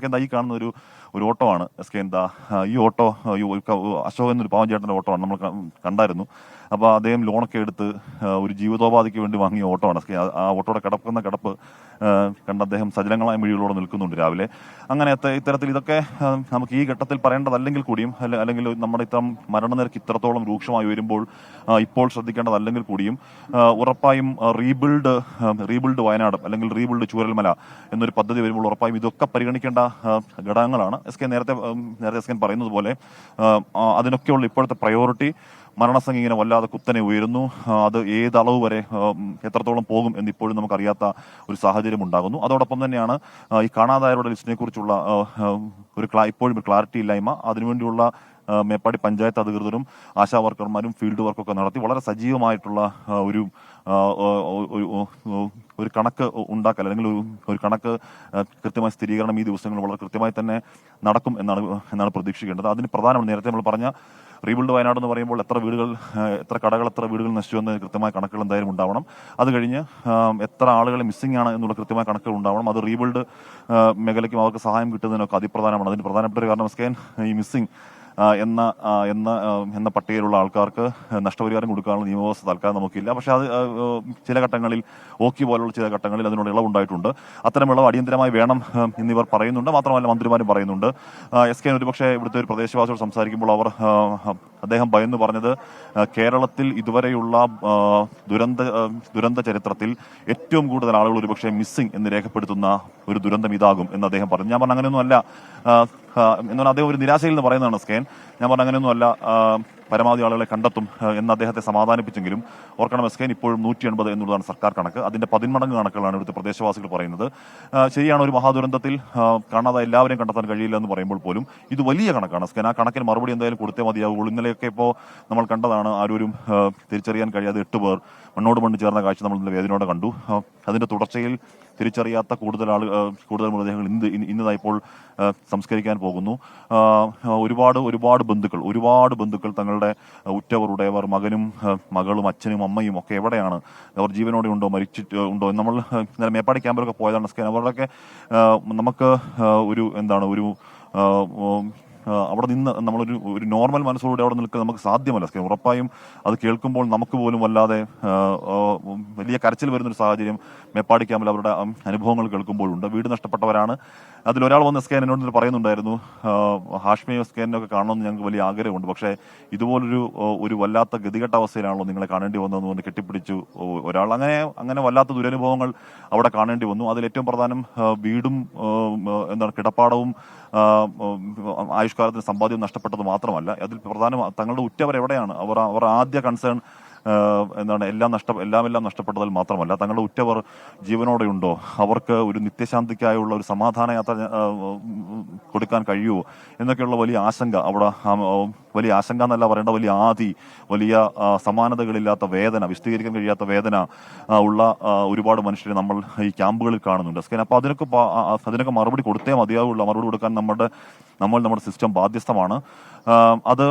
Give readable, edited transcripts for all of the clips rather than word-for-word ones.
എന്താ ഈ കാണുന്ന ഒരു ഓട്ടോ ആണ് എസ് കെ. എന്താ ഈ ഓട്ടോ അശോകൻ എന്നൊരു പാവം ചേട്ടൻ്റെ ഓട്ടോ ആണ്, നമ്മൾ കണ്ടായിരുന്നു. അപ്പോൾ അദ്ദേഹം ലോണൊക്കെ എടുത്ത് ഒരു ജീവിതോപാധിക്ക് വേണ്ടി വാങ്ങിയ ഓട്ടോ ആണ് എസ് കെ. ആ ഓട്ടോയുടെ കിടപ്പ് കണ്ട് അദ്ദേഹം സജലങ്ങളായ മിഴികളോടെ നിൽക്കുന്നുണ്ട് രാവിലെ. അങ്ങനെ ഇത്തരത്തിൽ ഇതൊക്കെ നമുക്ക് ഈ ഘട്ടത്തിൽ പറയേണ്ടതല്ലെങ്കിൽ കൂടിയും, അല്ലെങ്കിൽ നമ്മുടെ ഇത്തരം മരണനിരക്ക് ഇത്രത്തോളം രൂക്ഷമായി വരുമ്പോൾ ഇപ്പോൾ ശ്രദ്ധിക്കേണ്ടതല്ലെങ്കിൽ കൂടിയും ഉറപ്പായും റീബിൽഡ് വയനാട് അല്ലെങ്കിൽ റീബിൽഡ് ചൂരൽമല എന്നൊരു പദ്ധതി വരുമ്പോൾ ഉറപ്പായും ഇതൊക്കെ പരിഗണിക്കേണ്ട ഘടകങ്ങളാണ്. എസ് കെ നേരത്തെ എസ് കെ പറയുന്നത് പോലെ അതിനൊക്കെയുള്ള ഇപ്പോഴത്തെ പ്രയോറിറ്റി മരണസംഖ്യ ഇങ്ങനെ വല്ലാതെ കുത്തനെ ഉയരുന്നു. അത് ഏത് അളവ് വരെ എത്രത്തോളം പോകും എന്നിപ്പോഴും നമുക്കറിയാത്ത ഒരു സാഹചര്യം ഉണ്ടാകുന്നു. അതോടൊപ്പം തന്നെയാണ് ഈ കാണാതായവരുടെ ലിസ്റ്റിനെ കുറിച്ചുള്ള ഇപ്പോഴും ഒരു ക്ലാരിറ്റി ഇല്ലായ്മ. അതിനുവേണ്ടിയുള്ള മേപ്പാടി പഞ്ചായത്ത് അധികൃതരും ആശാ വർക്കർമാരും ഫീൽഡ് വർക്കൊക്കെ നടത്തി വളരെ സജീവമായിട്ടുള്ള ഒരു കണക്ക് ഉണ്ടാക്കൽ അല്ലെങ്കിൽ ഒരു കണക്ക് കൃത്യമായ സ്ഥിരീകരണം ഈ ദിവസങ്ങളിൽ വളരെ കൃത്യമായി തന്നെ നടക്കും എന്നാണ് പ്രതീക്ഷിക്കേണ്ടത്. അതിന് പ്രധാനമാണ് നേരത്തെ നമ്മൾ പറഞ്ഞ റീബിൽഡ് വയനാട് എന്ന് പറയുമ്പോൾ എത്ര വീടുകൾ നശിച്ചു എന്ന് കൃത്യമായ കണക്കുകൾ എന്തായാലും ഉണ്ടാവണം. അത് കഴിഞ്ഞ് എത്ര ആളുകളെ മിസ്സിംഗ് ആണ് എന്നുള്ള കൃത്യമായ കണക്കുകൾ ഉണ്ടാവണം. അത് റീബിൽഡ് മേഖലയ്ക്കും അവർക്ക് സഹായം കിട്ടുന്നതിനൊക്കെ അതിപ്രധാനമാണ്. അതിന് പ്രധാനപ്പെട്ട ഒരു കാരണം സ്കേൻ ഈ മിസ്സിംഗ് എന്ന പട്ടികയിലുള്ള ആൾക്കാർക്ക് നഷ്ടപരിഹാരം കൊടുക്കാനുള്ള നിയമവ്യവസ്ഥ തൽക്കാലം നമുക്കില്ല. പക്ഷെ അത് ചില ഘട്ടങ്ങളിൽ പോലുള്ള ചില ഘട്ടങ്ങളിൽ അതിനോട് ഇളവുണ്ടായിട്ടുണ്ട്. അത്തരം ഇളവ് അടിയന്തരമായി വേണം എന്നിവർ പറയുന്നുണ്ട്. മാത്രമല്ല മന്ത്രിമാരും പറയുന്നുണ്ട്. എസ് കെ ഒരുപക്ഷെ ഇവിടുത്തെ ഒരു പ്രദേശവാസിയോട് സംസാരിക്കുമ്പോൾ അദ്ദേഹം ഭയന്ന് പറഞ്ഞത് കേരളത്തിൽ ഇതുവരെയുള്ള ദുരന്ത ചരിത്രത്തിൽ ഏറ്റവും കൂടുതൽ ആളുകൾ ഒരുപക്ഷെ മിസ്സിംഗ് എന്ന് രേഖപ്പെടുത്തുന്ന ഒരു ദുരന്തം ഇതാകും എന്ന് അദ്ദേഹം പറഞ്ഞു. ഞാൻ പറഞ്ഞ അങ്ങനെയൊന്നും അല്ല എന്നാൽ അദ്ദേഹം ഒരു നിരാശയിൽ നിന്ന് പറയുന്നതാണ് സ്കേൻ. ഞാൻ പറഞ്ഞ അങ്ങനെയൊന്നും അല്ല, പരമാവധി ആളുകളെ കണ്ടെത്തും എന്ന് അദ്ദേഹത്തെ സമാധാനിപ്പിച്ചെങ്കിലും ഓർക്കണം എസ്കേൻ ഇപ്പോഴും 180 എന്നുള്ളതാണ് സർക്കാർ കണക്ക്. അതിന്റെ 10 മടങ്ങ് കണക്കുകളാണ് ഇവിടുത്തെ പ്രദേശവാസികൾ പറയുന്നത്. ശരിയാണ്, ഒരു മഹാദുരന്തത്തിൽ കാണാതെ എല്ലാവരെയും കണ്ടെത്താൻ കഴിയില്ല എന്ന് പറയുമ്പോൾ പോലും ഇത് വലിയ കണക്കാണ് എസ്കേൻ. ആ കണക്കിന് മറുപടി എന്തായാലും കൊടുത്തേ മതിയാവുള്ളൂ. ഇന്നലെയൊക്കെ ഇപ്പോൾ നമ്മൾ കണ്ടതാണ്, ആരും തിരിച്ചറിയാൻ കഴിയാതെ 8 പേർ മണ്ണോട് മണ്ണ് ചേർന്ന കാഴ്ച നമ്മൾ ഇന്നലെ വേദനയോടെ കണ്ടു. അതിന്റെ തുടർച്ചയിൽ തിരിച്ചറിയാത്ത കൂടുതൽ മൃതദേഹങ്ങൾ ഇന്നതായിപ്പോൾ സംസ്കരിക്കാൻ പോകുന്നു. ഒരുപാട് ബന്ധുക്കൾ തങ്ങളുടെ ഉറ്റവർ മകനും മകളും അച്ഛനും അമ്മയും ഒക്കെ എവിടെയാണ്, അവർ ജീവനോടെ ഉണ്ടോ മരിച്ചിട്ടുണ്ടോ? നമ്മൾ ഇന്നലെ മേപ്പാടി ക്യാമ്പിലൊക്കെ പോയതാണ് സ്കാൻ. അവരുടെയൊക്കെ നമുക്ക് അവിടെ നിന്ന് നമ്മളൊരു നോർമൽ മനസ്സോടെ അവിടെ നിൽക്കുക നമുക്ക് സാധ്യമല്ല. ഉറപ്പായും അത് കേൾക്കുമ്പോൾ നമുക്ക് പോലും വല്ലാതെ വലിയ കരച്ചിൽ വരുന്നൊരു സാഹചര്യം മേപ്പാടി ക്യാമ്പിൽ അവരുടെ അനുഭവങ്ങൾ കേൾക്കുമ്പോഴുണ്ട്. വീട് നഷ്ടപ്പെട്ടവരാണ്. അതിലൊരാൾ വന്ന് സ്കാൻ എന്നോട് പറയുന്നുണ്ടായിരുന്നു, ഹാഷ്മി സ്കാനൊക്കെ കാണണമെന്ന് ഞങ്ങൾക്ക് വലിയ ആഗ്രഹമുണ്ട്, പക്ഷേ ഇതുപോലൊരു വല്ലാത്ത ഗതികെട്ട അവസ്ഥയിലാണല്ലോ നിങ്ങളെ കാണേണ്ടി വന്നതെന്ന് പറഞ്ഞ് കെട്ടിപ്പിടിച്ചു ഒരാൾ. അങ്ങനെ വല്ലാത്ത ദുരനുഭവങ്ങൾ അവിടെ കാണേണ്ടി വന്നു. അതിലേറ്റവും പ്രധാനം വീടും കിടപ്പാടവും ആയുഷ്കാലത്തിന് സമ്പാദ്യം നഷ്ടപ്പെട്ടത് മാത്രമല്ല, അതിൽ പ്രധാനം തങ്ങളുടെ ഉറ്റവർ എവിടെയാണ്, അവർ ആദ്യ കൺസേൺ എല്ലാം നഷ്ടപ്പെട്ടതിൽ മാത്രമല്ല, തങ്ങളുടെ ഉറ്റവർ ജീവനോടെ ഉണ്ടോ, അവർക്ക് ഒരു നിത്യശാന്തിക്കായുള്ള ഒരു സമാധാന യാത്ര കൊടുക്കാൻ കഴിയുമോ എന്നൊക്കെയുള്ള വലിയ ആശങ്ക വലിയ ആശങ്ക എന്നല്ല പറയേണ്ട, വലിയ വലിയ സമാനതകളില്ലാത്ത വേദന, വിശദീകരിക്കാൻ കഴിയാത്ത വേദന ഉള്ള ഒരുപാട് മനുഷ്യരെ നമ്മൾ ഈ ക്യാമ്പുകളിൽ കാണുന്നുണ്ട്. അപ്പോൾ അതിനൊക്കെ മറുപടി കൊടുത്തേ മതിയാവുള്ളൂ. മറുപടി കൊടുക്കാൻ നമ്മുടെ സിസ്റ്റം ബാധ്യസ്ഥമാണ്. അത്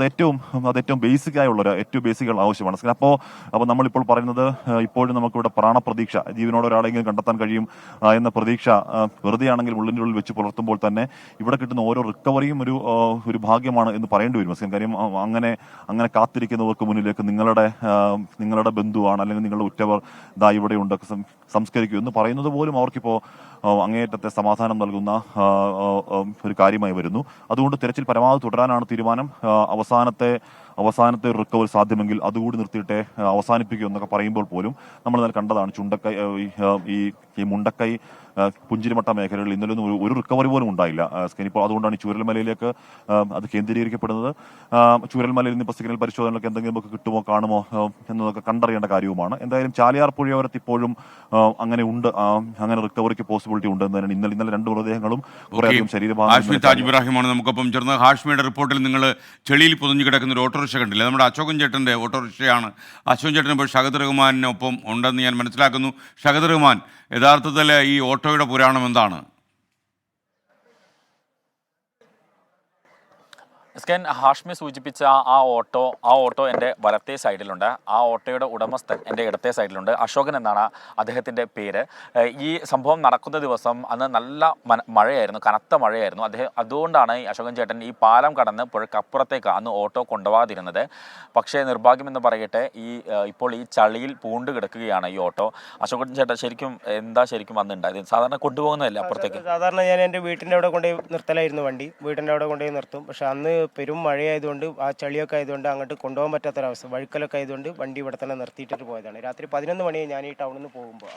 ഏറ്റവും ബേസിക്കായുള്ള ഏറ്റവും ബേസിക് ആവശ്യമാണ്. അപ്പോൾ നമ്മളിപ്പോൾ പറയുന്നത്, ഇപ്പോഴും നമുക്കിവിടെ പ്രാണപ്രതീക്ഷ, ജീവനോടെ ഒരാളെങ്കിലും കണ്ടെത്താൻ കഴിയും എന്ന പ്രതീക്ഷ വെറുതെ ആണെങ്കിൽ ഉള്ളിൻ്റെ ഉള്ളിൽ വെച്ച് പുലർത്തുമ്പോൾ തന്നെ ഇവിടെ കിട്ടുന്ന ഓരോ റിക്കവറിയും ഒരു ഭാഗ്യമാണ് എന്ന് പറയേണ്ടി വരും. കാര്യം അങ്ങനെ കാത്തിരിക്കുന്നവർക്ക് മുന്നിലേക്ക് നിങ്ങളുടെ ബന്ധുവാണ് അല്ലെങ്കിൽ നിങ്ങളുടെ ഉറ്റവർ ദാ ഇവിടെയുണ്ട് സംസ്കരിക്കൂ എന്ന് പറയുന്നത് പോലും അവർക്കിപ്പോൾ അങ്ങേയറ്റത്തെ സമാധാനം നൽകുന്ന ഒരു കാര്യമായി വരുന്നു. അതുകൊണ്ട് തിരച്ചിൽ പരമാവധി തുടരാനാണ് തീരുമാനം. അവസാനത്തെ റിക്കവറി സാധ്യമെങ്കിൽ അതുകൂടി നിർത്തിയിട്ടേ അവസാനിപ്പിക്കൂ എന്നൊക്കെ പറയുമ്പോൾ പോലും നമ്മൾ ഇന്നലെ കണ്ടതാണ് ഈ മുണ്ടക്കൈ പുഞ്ചിരിമട്ട മേഖലകളിൽ ഇന്നലെ ഒരു റിക്കവറി പോലും ഉണ്ടായില്ല. ഇപ്പോൾ അതുകൊണ്ടാണ് ഈ ചൂരൽമലയിലേക്ക് അത് കേന്ദ്രീകരിക്കപ്പെടുന്നത്. ചൂരൽമലയിൽ നിന്ന് ഇപ്പോൾ സിഗ്നൽ പരിശോധനകളൊക്കെ എന്തെങ്കിലുമൊക്കെ കിട്ടുമോ കാണുമോ എന്നതൊക്കെ കണ്ടറിയേണ്ട കാര്യവുമാണ്. എന്തായാലും ചാലിയാർ പുഴയോരത്ത് ഇപ്പോഴും അങ്ങനെ റിക്കവറിക്ക് പോസിബിലിറ്റി ഉണ്ട് എന്നതിനാണ് ഇന്നലെ 2 മൃതദേഹങ്ങളും കുറേയധികം ഹാഷ്മി താജ് ഇബ്രാഹിമാണ് നമുക്കൊപ്പം ചേർന്നത്. ഹാഷ്മിയുടെ റിപ്പോർട്ടിൽ നിങ്ങൾ ചെളിയിൽ പൊതിഞ്ഞു കിടക്കുന്ന ഒരു ഓട്ടോറിക്ഷ കണ്ടില്ല? നമ്മുടെ അശോകൻ ചേട്ടൻ്റെ ഓട്ടോറിക്ഷയാണ്. അശോകൻ ചേട്ടൻ ഇപ്പോൾ ഷഹദ് റഹ്മാനൊപ്പം ഉണ്ടെന്ന് ഞാൻ മനസ്സിലാക്കുന്നു. ഷഹദ് റഹ്മാൻ, യഥാർത്ഥത്തിൽ ഈ ഓട്ടോയുടെ പുരാണം എന്താണ്? സ്കാൻ ഹാഷ്മി സൂചിപ്പിച്ച ആ ഓട്ടോ എൻ്റെ വലത്തേ സൈഡിലുണ്ട്. ആ ഓട്ടോയുടെ ഉടമസ്ഥൻ എൻ്റെ ഇടത്തേ സൈഡിലുണ്ട്. അശോകൻ എന്നാണ് അദ്ദേഹത്തിൻ്റെ പേര്. ഈ സംഭവം നടക്കുന്ന ദിവസം അന്ന് നല്ല മഴയായിരുന്നു, കനത്ത മഴയായിരുന്നു. അതുകൊണ്ടാണ് ഈ അശോകൻ ചേട്ടൻ ഈ പാലം കടന്ന് പുഴക്കപ്പുറത്തേക്ക് അന്ന് ഓട്ടോ കൊണ്ടുപോകാതിരുന്നത്. പക്ഷേ നിർഭാഗ്യമെന്ന് പറയട്ടെ, ഇപ്പോൾ ഈ ചളിയിൽ പൂണ്ട് കിടക്കുകയാണ് ഈ ഓട്ടോ. അശോകൻ ചേട്ടൻ ശരിക്കും വന്നിട്ടുണ്ടായത്? സാധാരണ കൊണ്ടുപോകുന്നതല്ലേ അപ്പുറത്തേക്ക്? സാധാരണ ഞാൻ എൻ്റെ വീട്ടിൻ്റെ അവിടെ കൊണ്ടുപോയി നിർത്തലായിരുന്നു വണ്ടി. വീടിൻ്റെ അവിടെ കൊണ്ടുപോയി നിർത്തും. പക്ഷെ അന്ന് പെരും മഴയായതുകൊണ്ട് ആ ചളിയൊക്കെ ആയതുകൊണ്ട് അങ്ങോട്ട് കൊണ്ടുപോകാൻ പറ്റാത്തൊരവസ്ഥ, വഴുക്കലൊക്കെ ആയതുകൊണ്ട് വണ്ടി ഇവിടെ തന്നെ നിർത്തിയിട്ടിട്ട് പോയതാണ്. രാത്രി 11 മണിയായി ഞാൻ ഈ ടൗണിൽ നിന്ന് പോകുമ്പോൾ.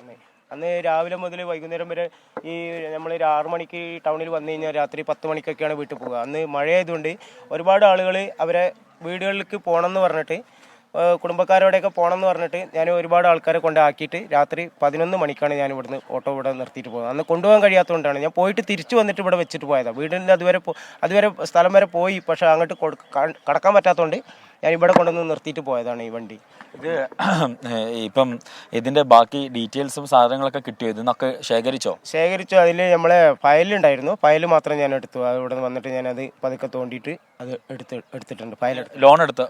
അന്ന് രാവിലെ മുതൽ വൈകുന്നേരം വരെ ഈ നമ്മൾ 6 മണിക്ക് ടൗണിൽ വന്നു കഴിഞ്ഞാൽ രാത്രി 10 മണിക്കൊക്കെയാണ് വീട്ടിൽ പോകുക. അന്ന് മഴയായതുകൊണ്ട് ഒരുപാട് ആളുകൾ അവരെ വീടുകളിലേക്ക് പോകണമെന്ന് പറഞ്ഞിട്ട്, കുടുംബക്കാരോടെയൊക്കെ പോകണമെന്ന് പറഞ്ഞിട്ട് ഞാൻ ഒരുപാട് ആൾക്കാരെ കൊണ്ടാക്കിയിട്ട് രാത്രി 11 മണിക്കാണ് ഞാൻ ഇവിടുന്ന് ഓട്ടോ ഇവിടെ നിർത്തിയിട്ട് പോകുന്നത്. അന്ന് കൊണ്ടുപോകാൻ കഴിയാത്തതുകൊണ്ടാണ് ഞാൻ പോയിട്ട് തിരിച്ചു വന്നിട്ട് ഇവിടെ വെച്ചിട്ട് പോയതാണ്. വീടിൻ്റെ അതുവരെ സ്ഥലം വരെ പോയി, പക്ഷേ അങ്ങോട്ട് കടക്കാൻ പറ്റാത്തതുകൊണ്ട് ഞാൻ ഇവിടെ കൊണ്ടുവന്ന് നിർത്തിയിട്ട് പോയതാണ് ഈ വണ്ടി. ഇത് ഇപ്പം ഇതിൻ്റെ ബാക്കി ഡീറ്റെയിൽസും സാധനങ്ങളൊക്കെ കിട്ടിയോ? ഇതിന്നൊക്കെ ശേഖരിച്ചു. അതിൽ നമ്മളെ ഫയലുണ്ടായിരുന്നു, ഫയൽ മാത്രം ഞാൻ എടുത്തു. അത് ഇവിടെ വന്നിട്ട് ഞാനത് പതുക്കെ തോണ്ടിയിട്ട് അത് എടുത്തിട്ടുണ്ട്. ലോൺ എടുത്തോ?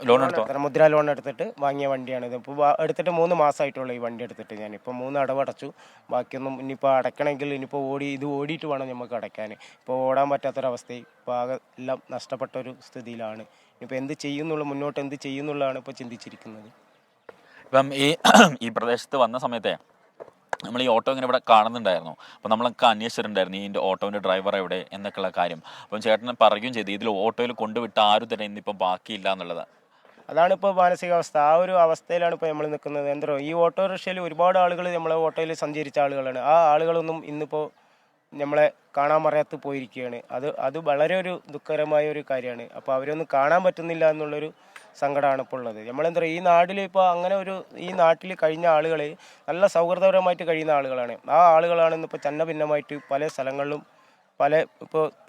മുദ്ര ലോൺ എടുത്തിട്ട് വാങ്ങിയ വണ്ടിയാണിത്. ഇപ്പോൾ എടുത്തിട്ട് 3 മാസമായിട്ടുള്ള ഈ വണ്ടി എടുത്തിട്ട് ഞാനിപ്പോൾ 3 അടവടച്ചു. ബാക്കിയൊന്നും ഇനിയിപ്പോൾ അടയ്ക്കണമെങ്കിൽ ഇനിയിപ്പോൾ ഇത് ഓടിയിട്ട് വേണം നമുക്ക് അടയ്ക്കാൻ. ഇപ്പോൾ ഓടാൻ പറ്റാത്തൊരവസ്ഥയിൽ ഇപ്പോൾ ആകെ എല്ലാം നഷ്ടപ്പെട്ടൊരു സ്ഥിതിയിലാണ്. ഇപ്പോൾ മുന്നോട്ട് എന്ത് ചെയ്യുന്നുള്ളതാണ് ഇപ്പോൾ ചിന്തിച്ചിരിക്കുന്നത്. ഇപ്പം ഈ പ്രദേശത്ത് വന്ന സമയത്തെ നമ്മൾ ഈ ഓട്ടോ ഇങ്ങനെ ഇവിടെ കാണുന്നുണ്ടായിരുന്നു. അപ്പോൾ നമ്മളൊക്കെ അന്വേഷിച്ചിട്ടുണ്ടായിരുന്നു ഈ ഓട്ടോൻ്റെ ഡ്രൈവർ എവിടെ എന്നൊക്കെയുള്ള കാര്യം. അപ്പം ചേട്ടൻ പറയുകയും ചെയ്തു ഇതിൽ ഓട്ടോയിൽ കൊണ്ടുവിട്ട ആരും തന്നെ ഇന്നിപ്പം ബാക്കിയില്ല എന്നുള്ളത്. അതാണിപ്പോൾ മാനസികാവസ്ഥ. ആ ഒരു അവസ്ഥയിലാണ് ഇപ്പോൾ നമ്മൾ നിൽക്കുന്നത്. എന്തോ ഈ ഓട്ടോറിക്ഷയിൽ ഒരുപാട് ആളുകൾ നമ്മളെ ഓട്ടോയിൽ സഞ്ചരിച്ച ആളുകളാണ്. ആ ആളുകളൊന്നും ഇന്നിപ്പോൾ നമ്മളെ കാണാൻ പറയാത്ത പോയിരിക്കുകയാണ്. അത് വളരെ ഒരു ദുഃഖകരമായ ഒരു കാര്യമാണ്. അപ്പോൾ അവരൊന്നും കാണാൻ പറ്റുന്നില്ല എന്നുള്ളൊരു സങ്കടമാണ് ഇപ്പോൾ ഉള്ളത്. നമ്മളെന്താ പറയുക, ഈ നാട്ടിൽ ഇപ്പോൾ അങ്ങനെ ഈ നാട്ടിൽ കഴിഞ്ഞ ആളുകൾ നല്ല സൗഹൃദപരമായിട്ട് കഴിയുന്ന ആളുകളാണ്. ആ ആളുകളാണ് ഇന്നിപ്പോൾ ചന്ന ഭിന്നമായിട്ട് പല സ്ഥലങ്ങളിലും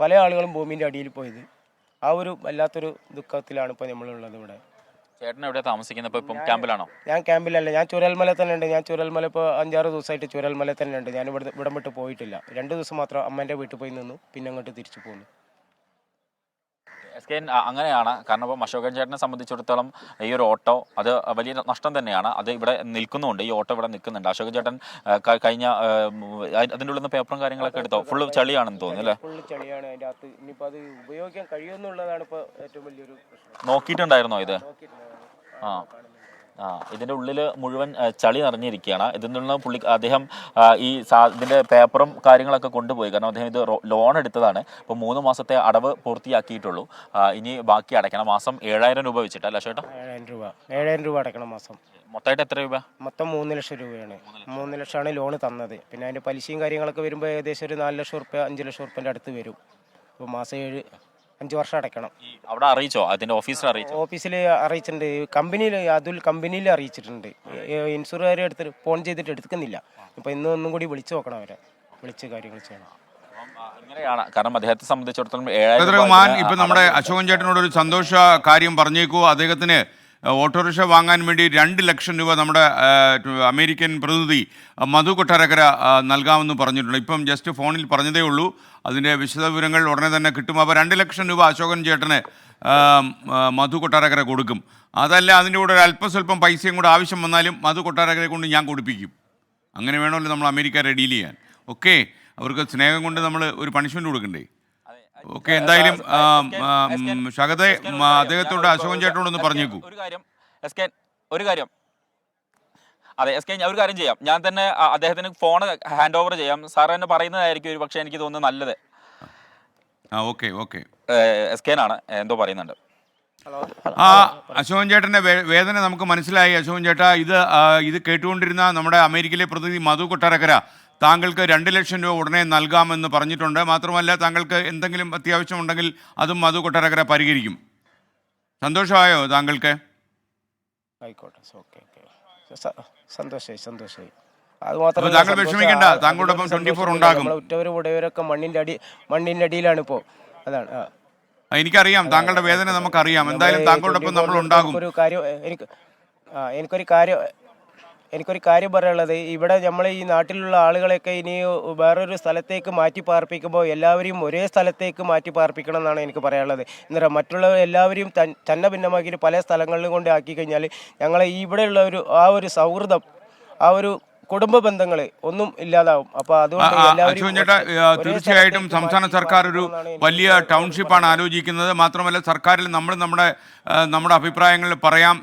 പല ആളുകളും ഭൂമിൻ്റെ അടിയിൽ പോയത്. ആ ഒരു വല്ലാത്തൊരു ദുഃഖത്തിലാണ് ഇപ്പോൾ നമ്മളുള്ളത് ഇവിടെ. ചേട്ടൻ എവിടെയാണ് താമസിക്കുന്നത്? ഇപ്പം ക്യാമ്പിലാണോ? ഞാൻ ക്യാമ്പിലല്ല, ഞാൻ ചുരൽമല തന്നെ ഉണ്ട്. ഞാൻ ചുരൽമല ഇപ്പോൾ 5-6 ദിവസമായിട്ട് ചുരൽമല തന്നെ ഉണ്ട്. ഞാൻ ഇവിടം വിട്ട് പോയിട്ടില്ല. 2 ദിവസം മാത്രം അമ്മേൻ്റെ വീട്ടിൽ പോയി നിന്നു, പിന്നെ അങ്ങോട്ട് തിരിച്ചു പോന്നു. അങ്ങനെയാണ്. കാരണം ഇപ്പോൾ അശോകൻ ചേട്ടനെ സംബന്ധിച്ചിടത്തോളം ഈ ഒരു ഓട്ടോ അത് വലിയ നഷ്ടം തന്നെയാണ്. അത് ഇവിടെ നിൽക്കുന്നുണ്ട്, ഈ ഓട്ടോ ഇവിടെ നിൽക്കുന്നുണ്ട്. അശോകൻ ചേട്ടൻ കഴിഞ്ഞ അതിൻ്റെ ഉള്ളിൽ നിന്ന് പേപ്പറും കാര്യങ്ങളൊക്കെ എടുത്തോ? ഫുള്ള് ചളിയാണെന്ന് തോന്നുന്നു അല്ലേ? ഫുള്ള് ചളിയാണ് അതിൻ്റെ അകത്ത്. ഇനിയിപ്പോൾ അത് ഉപയോഗിക്കാൻ കഴിയുമെന്നുള്ളതാണ് ഇപ്പോൾ ഏറ്റവും വലിയൊരു പ്രശ്നം. നോക്കിയിട്ടുണ്ടായിരുന്നോ ഇത്? ഇതിൻ്റെ ഉള്ളിൽ മുഴുവൻ ചളി നിറഞ്ഞിരിക്കുകയാണ്. ഇതിൽ നിന്ന് അദ്ദേഹം ഇതിൻ്റെ പേപ്പറും കാര്യങ്ങളൊക്കെ കൊണ്ടുപോയി. കാരണം അദ്ദേഹം ഇത് ലോൺ എടുത്തതാണ്. ഇപ്പോൾ 3 മാസത്തെ അടവ് പൂർത്തിയാക്കിയിട്ടുള്ളൂ. ഇനി ബാക്കി അടയ്ക്കണം. മാസം 7,000 രൂപ വെച്ചിട്ടല്ല ചേട്ടാ? 7,000 രൂപ അടയ്ക്കണം മാസം. മൊത്തമായിട്ട് എത്ര രൂപ? മൊത്തം 3 ലക്ഷം രൂപയാണ്. 3 ലക്ഷമാണ് ലോണ് തന്നത്. പിന്നെ അതിൻ്റെ പലിശയും കാര്യങ്ങളൊക്കെ വരുമ്പോൾ ഏകദേശം ഒരു 4 ലക്ഷം റുപ്യ 5 ലക്ഷം റുപ്യൻ്റെ അടുത്ത് വരും. അപ്പോൾ മാസം 5 വർഷം അടയ്ക്കണം. അവിടെ അറിയിച്ചോ? അതിന്റെ ഓഫീസിൽ അറിയിച്ചോ? ഓഫീസിൽ അറിയിച്ചിട്ടുണ്ട്. കമ്പനിയിൽ അറിയിച്ചിട്ടുണ്ട്. ഇൻഷുറുകാർ എടുത്തിട്ട് ഫോൺ ചെയ്തിട്ട് എടുക്കുന്നില്ല. ഇപ്പൊ ഒന്നും കൂടി വിളിച്ചു നോക്കണം, അവരെ വിളിച്ച് കാര്യങ്ങൾ ചെയ്യണം. അങ്ങനെയാണ്. കാരണം അദ്ദേഹത്തെ സംബന്ധിച്ചിടത്തോളം ഇപ്പൊ നമ്മുടെ അശോകൻ ചേട്ടനോട് ഒരു സന്തോഷ കാര്യം പറഞ്ഞേക്കൂ. അദ്ദേഹത്തിന് ഓട്ടോറിക്ഷ വാങ്ങാൻ വേണ്ടി 2 ലക്ഷം രൂപ നമ്മുടെ അമേരിക്കൻ പ്രതിനിധി മധു കൊട്ടാരക്കര നൽകാമെന്ന് പറഞ്ഞിട്ടുണ്ട്. ഇപ്പം ജസ്റ്റ് ഫോണിൽ പറഞ്ഞതേ ഉള്ളൂ. അതിൻ്റെ വിശദവിവരങ്ങൾ ഉടനെ തന്നെ കിട്ടും. അപ്പോൾ 2 ലക്ഷം രൂപ അശോകൻ ചേട്ടന് മധു കൊട്ടാരക്കര കൊടുക്കും. അതല്ല അതിൻ്റെ കൂടെ ഒരു അല്പസ്വല്പം പൈസയും കൂടെ ആവശ്യം വന്നാലും മധു കൊട്ടാരക്കരെ കൊണ്ട് ഞാൻ കൊടുപ്പിക്കും. അങ്ങനെ വേണമല്ലോ നമ്മൾ അമേരിക്കരെ ഡീൽ ചെയ്യാൻ. ഓക്കെ, അവർക്ക് സ്നേഹം കൊണ്ട് നമ്മൾ ഒരു പണിഷ്മെൻറ്റ് കൊടുക്കണ്ടേ? ഓക്കെ, എന്തായാലും ഷഹദെ അദ്ദേഹത്തോട് അശോകൻ ചേട്ടനോടൊന്ന് പറഞ്ഞേക്കൂ. ഒരു കാര്യം അതെ എസ് കെ, ഒരു കാര്യം ചെയ്യാം. ഞാൻ തന്നെ അദ്ദേഹത്തിന് ഫോൺ ഹാൻഡ് ഓവർ ചെയ്യാം. സാർ തന്നെ പറയുന്നതായിരിക്കും ഒരു പക്ഷേ എനിക്ക് തോന്നുന്നത് നല്ലത്. ഓക്കെ എസ് കെ ആണ് എന്തോ പറയുന്നുണ്ട്. അശോകൻ ചേട്ടൻ്റെ വേദന നമുക്ക് മനസ്സിലായി. അശോകൻ ചേട്ടാ, ഇത് കേട്ടുകൊണ്ടിരുന്ന നമ്മുടെ അമേരിക്കയിലെ പ്രതിനിധി മധു കൊട്ടാരക്കര താങ്കൾക്ക് 2 ലക്ഷം രൂപ ഉടനെ നൽകാമെന്ന് പറഞ്ഞിട്ടുണ്ട്. മാത്രമല്ല, താങ്കൾക്ക് എന്തെങ്കിലും അത്യാവശ്യമുണ്ടെങ്കിൽ അതും മധു കൊട്ടാരക്കര പരിഹരിക്കും. സന്തോഷമായോ താങ്കൾക്ക്? ആയിക്കോട്ടെ, സന്തോഷമായി. അത് മാത്രമല്ല, താങ്കൾ വിഷമിക്കേണ്ട, താങ്കളോടൊപ്പം 24 ഉണ്ടാകും. ഉറ്റവരും ഉടയവരൊക്കെ മണ്ണിന്റെ അടിയിലാണ് ഇപ്പോൾ. അതാണ് എനിക്കറിയാം, താങ്കളുടെ വേദന നമുക്കറിയാം. എന്തായാലും താങ്കളോടൊപ്പം നമ്മൾ ഉണ്ടാകും. എനിക്കൊരു കാര്യം എനിക്കൊരു കാര്യം പറയാനുള്ളത്, ഇവിടെ നമ്മളെ ഈ നാട്ടിലുള്ള ആളുകളെയൊക്കെ ഇനി വേറൊരു സ്ഥലത്തേക്ക് മാറ്റി പാർപ്പിക്കുമ്പോൾ എല്ലാവരെയും ഒരേ സ്ഥലത്തേക്ക് മാറ്റി പാർപ്പിക്കണം എന്നാണ് എനിക്ക് പറയാനുള്ളത്. എന്താ മറ്റുള്ള എല്ലാവരെയും ചന്ന ഭിന്നമാക്കിയിട്ട് പല സ്ഥലങ്ങളിലും കൊണ്ട് ആക്കി കഴിഞ്ഞാൽ ഞങ്ങളെ ഇവിടെയുള്ള ആ ഒരു സൗഹൃദം, ആ ഒരു കുടുംബ ബന്ധങ്ങൾ ഒന്നും ഇല്ലാതാവും. അപ്പോൾ അതുകൊണ്ട് അശോകൻ ചേട്ടാ, തീർച്ചയായിട്ടും സംസ്ഥാന സർക്കാർ ഒരു വലിയ ടൗൺഷിപ്പാണ് ആലോചിക്കുന്നത്. മാത്രമല്ല സർക്കാരിൽ നമ്മുടെ അഭിപ്രായങ്ങൾ പറയാം.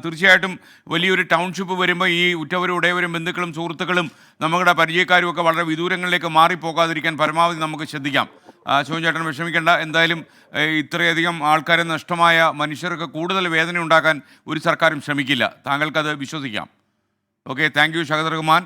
തീർച്ചയായിട്ടും വലിയൊരു ടൗൺഷിപ്പ് വരുമ്പോൾ ഈ ഉറ്റവരും ഉടയവരും ബന്ധുക്കളും സുഹൃത്തുക്കളും നമ്മുടെ പരിചയക്കാരും ഒക്കെ വളരെ വിദൂരങ്ങളിലേക്ക് മാറിപ്പോകാതിരിക്കാൻ പരമാവധി നമുക്ക് ശ്രദ്ധിക്കാം. അശോകൻ ചേട്ടൻ വിഷമിക്കേണ്ട. എന്തായാലും ഇത്രയധികം ആൾക്കാരെ നഷ്ടമായ മനുഷ്യർക്ക് കൂടുതൽ വേദന ഉണ്ടാക്കാൻ ഒരു സർക്കാരും ശ്രമിക്കില്ല. താങ്കൾക്കത് വിശ്വസിക്കാം. Okay, thank you Shahadar Rahman.